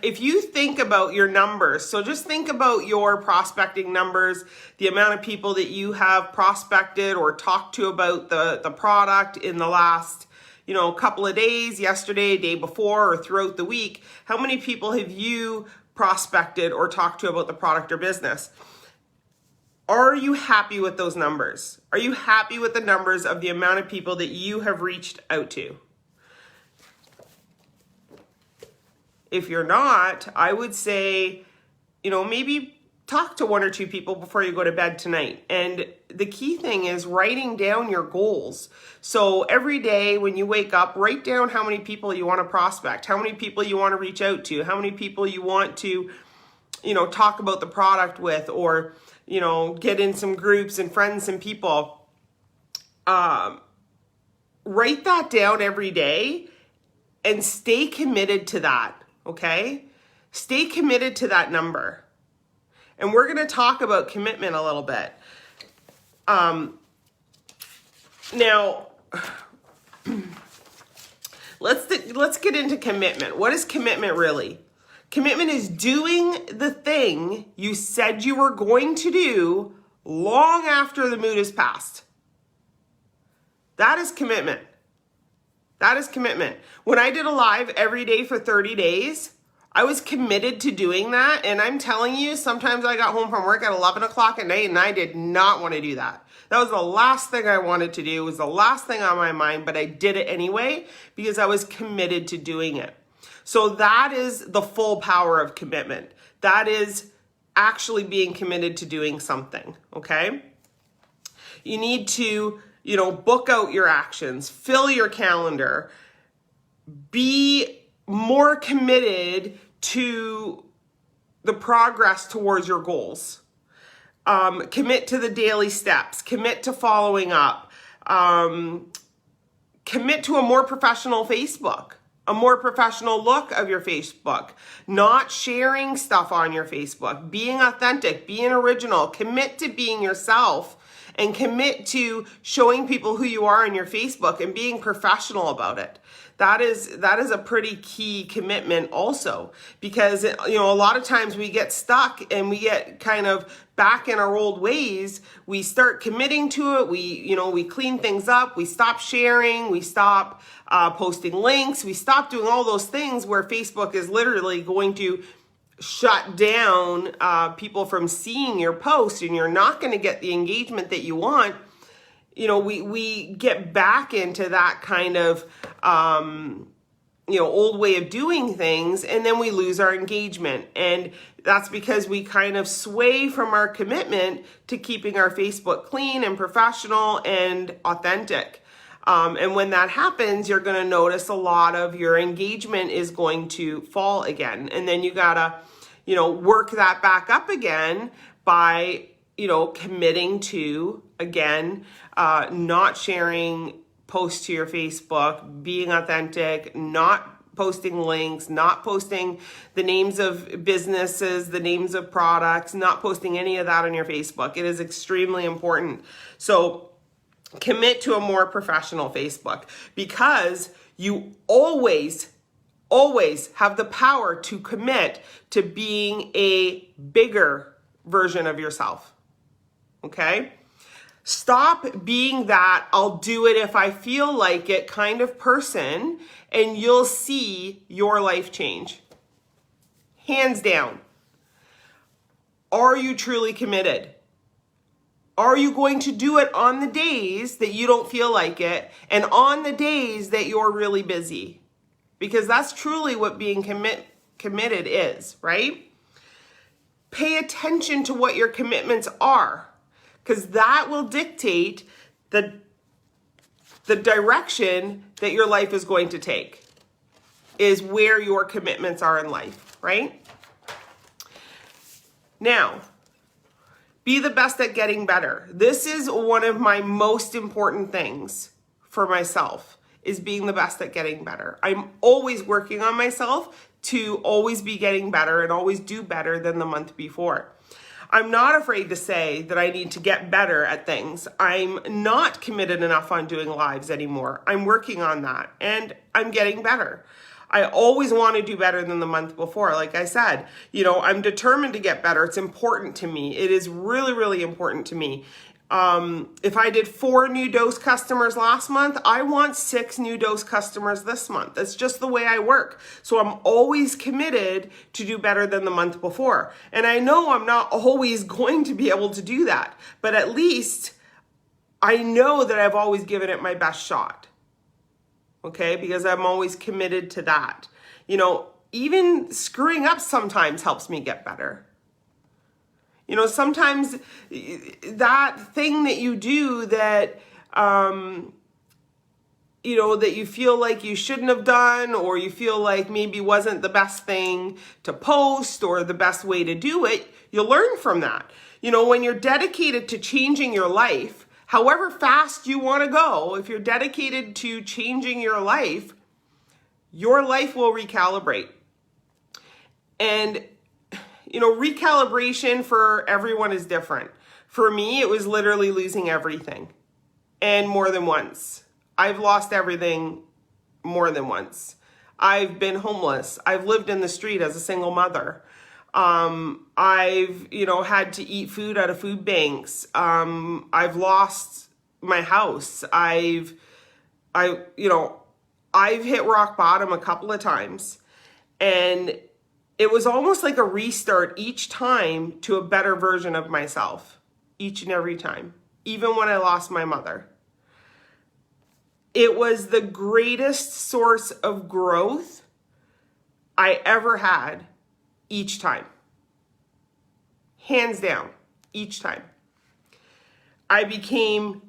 if you think about your numbers, so just think about your prospecting numbers, the amount of people that you have prospected or talked to about the product in the last, couple of days, yesterday, day before, or throughout the week. How many people have you prospected or talked to about the product or business? Are you happy with those numbers? Are you happy with the numbers of the amount of people that you have reached out to? If you're not, I would say, maybe talk to one or two people before you go to bed tonight. And the key thing is writing down your goals. So every day when you wake up, write down how many people you want to prospect, how many people you want to reach out to, how many people you want to, talk about the product with, or, get in some groups and friends and people. Write that down every day and stay committed to that. Okay? Stay committed to that number. And we're going to talk about commitment a little bit. Now, let's get into commitment. What is commitment really? Commitment is doing the thing you said you were going to do long after the mood has passed. That is commitment. That is commitment. When I did a live every day for 30 days, I was committed to doing that. And I'm telling you, sometimes I got home from work at 11 o'clock at night and I did not want to do that. That was the last thing I wanted to do. It was the last thing on my mind, but I did it anyway because I was committed to doing it. So that is the full power of commitment. That is actually being committed to doing something, okay? You need to, book out your actions, fill your calendar, be more committed to the progress towards your goals. Commit to the daily steps, commit to following up, commit to a more professional Facebook, a more professional look of your Facebook, not sharing stuff on your Facebook, being authentic, being original, commit to being yourself, and commit to showing people who you are on your Facebook and being professional about it. That is a pretty key commitment also, because a lot of times we get stuck and we get kind of back in our old ways. We start committing to it. We clean things up. We stop sharing. We stop posting links. We stop doing all those things where Facebook is literally going to shut down people from seeing your post, and you're not going to get the engagement that you want. We get back into that kind of, old way of doing things, and then we lose our engagement. And that's because we kind of sway from our commitment to keeping our Facebook clean and professional and authentic. And when that happens, you're going to notice a lot of your engagement is going to fall again. And then you gotta, work that back up again by, committing to, again, not sharing posts to your Facebook, being authentic, not posting links, not posting the names of businesses, the names of products, not posting any of that on your Facebook. It is extremely important. So commit to a more professional Facebook, because you always have the power to commit to being a bigger version of yourself. Okay? Stop being that I'll do it if I feel like it kind of person, and you'll see your life change. Hands down. Are you truly committed? Are you going to do it on the days that you don't feel like it, and on the days that you're really busy? Because that's truly what being committed is, right? Pay attention to what your commitments are, because that will dictate the direction that your life is going to take, is where your commitments are in life, right? Now, be the best at getting better. This is one of my most important things for myself, is being the best at getting better. I'm always working on myself to always be getting better and always do better than the month before. I'm not afraid to say that I need to get better at things. I'm not committed enough on doing lives anymore. I'm working on that and I'm getting better. I always want to do better than the month before. Like I said, I'm determined to get better. It's important to me. It is really, really important to me. If I did 4 new dose customers last month, I want 6 new dose customers this month. That's just the way I work. So I'm always committed to do better than the month before. And I know I'm not always going to be able to do that, but at least I know that I've always given it my best shot. Okay, because I'm always committed to that. Even screwing up sometimes helps me get better. Sometimes that thing that you do that, that you feel like you shouldn't have done, or you feel like maybe wasn't the best thing to post or the best way to do it, you learn from that. When you're dedicated to changing your life, however fast you want to go, if you're dedicated to changing your life will recalibrate. And, recalibration for everyone is different. For me, it was literally losing everything, and more than once. I've lost everything more than once. I've been homeless. I've lived in the street as a single mother. I've, had to eat food out of food banks. I've lost my house. I've hit rock bottom a couple of times, and it was almost like a restart each time to a better version of myself, each and every time, even when I lost my mother. It was the greatest source of growth I ever had each time. Hands down, each time. I became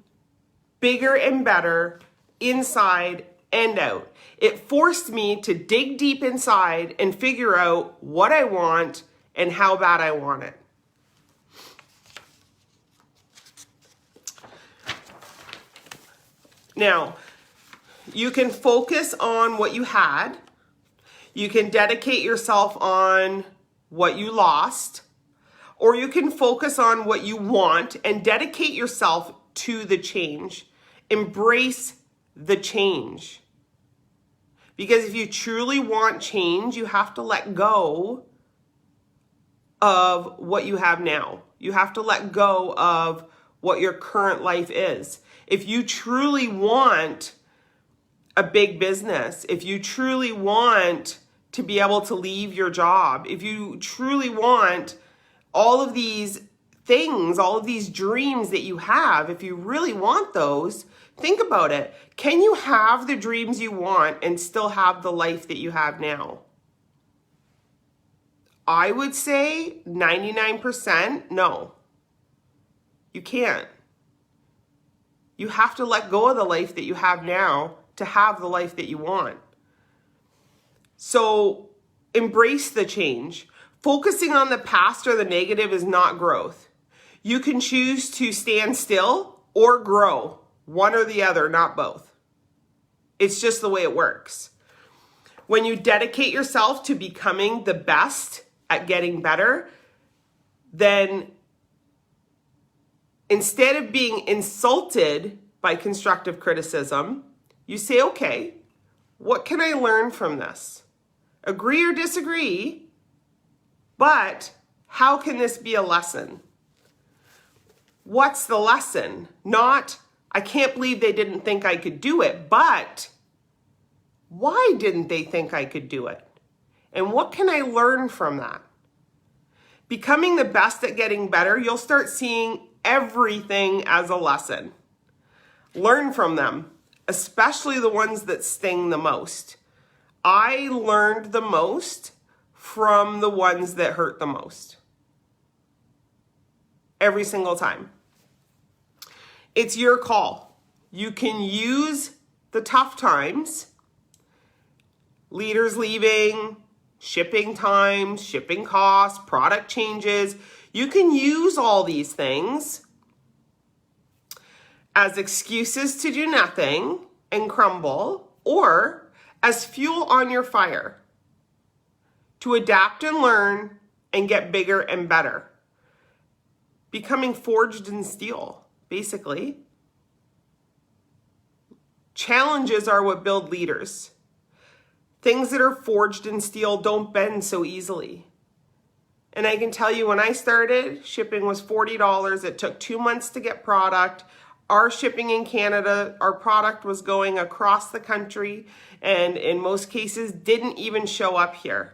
bigger and better inside and out. It forced me to dig deep inside and figure out what I want and how bad I want it. Now, you can focus on what you had. You can dedicate yourself on what you lost, or you can focus on what you want and dedicate yourself to the change. Embrace the change. Because if you truly want change, you have to let go of what you have now. You have to let go of what your current life is. If you truly want a big business, if you truly want to be able to leave your job, if you truly want all of these things, all of these dreams that you have, if you really want those, think about it. Can you have the dreams you want and still have the life that you have now? I would say 99% no. You can't. You have to let go of the life that you have now to have the life that you want. So embrace the change. Focusing on the past or the negative is not growth. You can choose to stand still or grow. One or the other, not both. It's just the way it works. When you dedicate yourself to becoming the best at getting better, then instead of being insulted by constructive criticism, you say, okay, what can I learn from this? Agree or disagree, but how can this be a lesson? What's the lesson? Not, I can't believe they didn't think I could do it, but why didn't they think I could do it? And what can I learn from that? Becoming the best at getting better, you'll start seeing everything as a lesson. Learn from them, especially the ones that sting the most. I learned the most from the ones that hurt the most. Every single time. It's your call. You can use the tough times, leaders leaving, shipping times, shipping costs, product changes. You can use all these things as excuses to do nothing and crumble, or as fuel on your fire to adapt and learn and get bigger and better. Becoming forged in steel, basically. Challenges are what build leaders. Things that are forged in steel don't bend so easily. And I can tell you, when I started, shipping was $40. It took 2 months to get product. Our shipping in Canada, our product was going across the country, and in most cases didn't even show up here.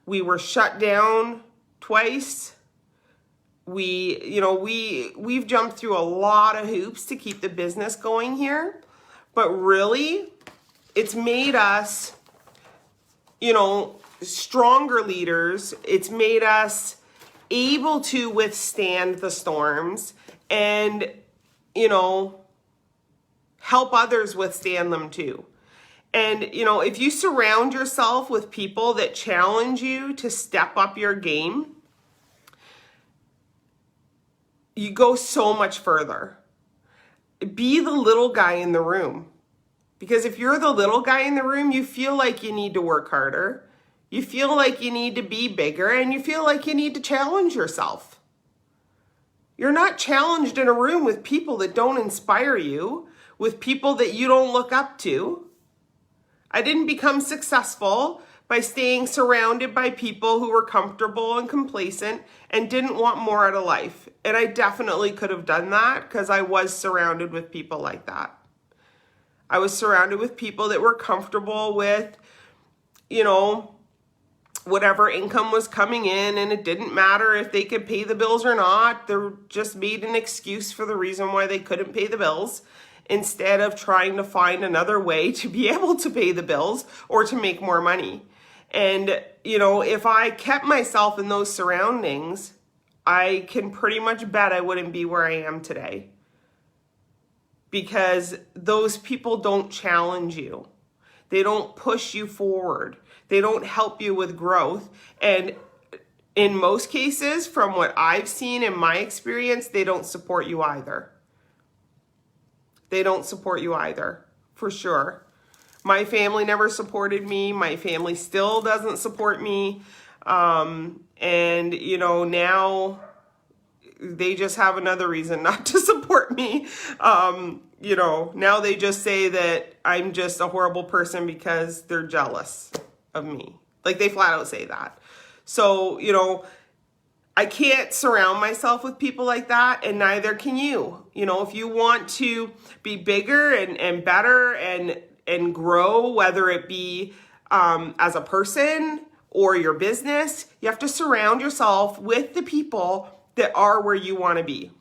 We were shut down twice. We've jumped through a lot of hoops to keep the business going here, but really it's made us, stronger leaders. It's made us able to withstand the storms and, help others withstand them too. And, if you surround yourself with people that challenge you to step up your game, you go so much further. Be the little guy in the room. Because if you're the little guy in the room, you feel like you need to work harder. You feel like you need to be bigger, and you feel like you need to challenge yourself. You're not challenged in a room with people that don't inspire you, with people that you don't look up to. I didn't become successful by staying surrounded by people who were comfortable and complacent and didn't want more out of life. And I definitely could have done that because I was surrounded with people like that. I was surrounded with people that were comfortable with, whatever income was coming in, and it didn't matter if they could pay the bills or not. They just made an excuse for the reason why they couldn't pay the bills, instead of trying to find another way to be able to pay the bills or to make more money. And, if I kept myself in those surroundings, I can pretty much bet I wouldn't be where I am today. Because those people don't challenge you. They don't push you forward. They don't help you with growth. And in most cases, from what I've seen in my experience, they don't support you either. They don't support you either, for sure. My family never supported me. My family still doesn't support me. And, now they just have another reason not to support me. Now they just say that I'm just a horrible person because they're jealous of me. Like, they flat out say that. So, I can't surround myself with people like that, and neither can you. If you want to be bigger and better and grow, whether it be as a person or your business, you have to surround yourself with the people that are where you want to be.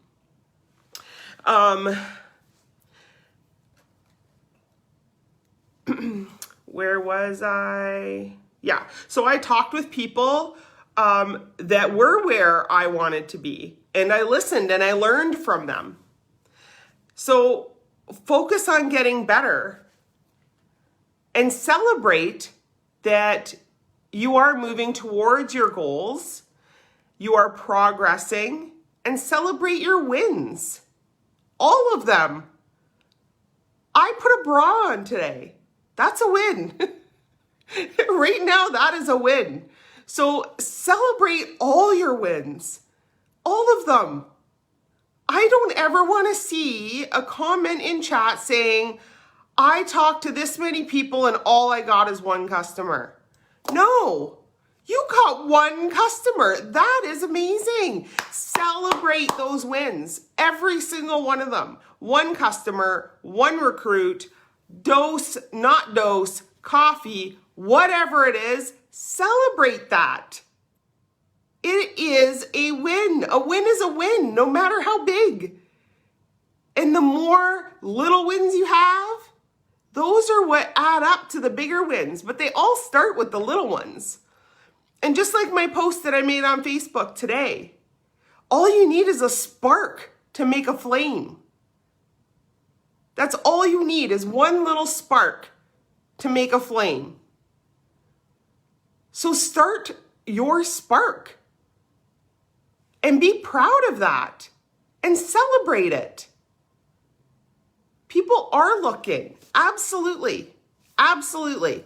Where was I? Yeah. So I talked with people that were where I wanted to be, and I listened and I learned from them. So focus on getting better and celebrate that you are moving towards your goals. You are progressing, and celebrate your wins. All of them. I put a bra on today. That's a win. Right now, that is a win. So celebrate all your wins. All of them. I don't ever want to see a comment in chat saying, I talked to this many people and all I got is one customer. No. You got one customer. That is amazing. Celebrate those wins. Every single one of them. One customer, one recruit, dose, not dose, coffee, whatever it is, celebrate that. It is a win. A win is a win, no matter how big. And the more little wins you have, those are what add up to the bigger wins. But they all start with the little ones. And just like my post that I made on Facebook today, all you need is a spark to make a flame. That's all you need, is one little spark to make a flame. So start your spark and be proud of that and celebrate it. People are looking. Absolutely. Absolutely.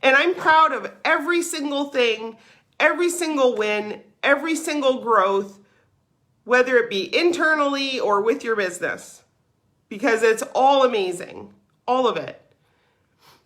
And I'm proud of every single thing, every single win, every single growth, whether it be internally or with your business, because it's all amazing, all of it.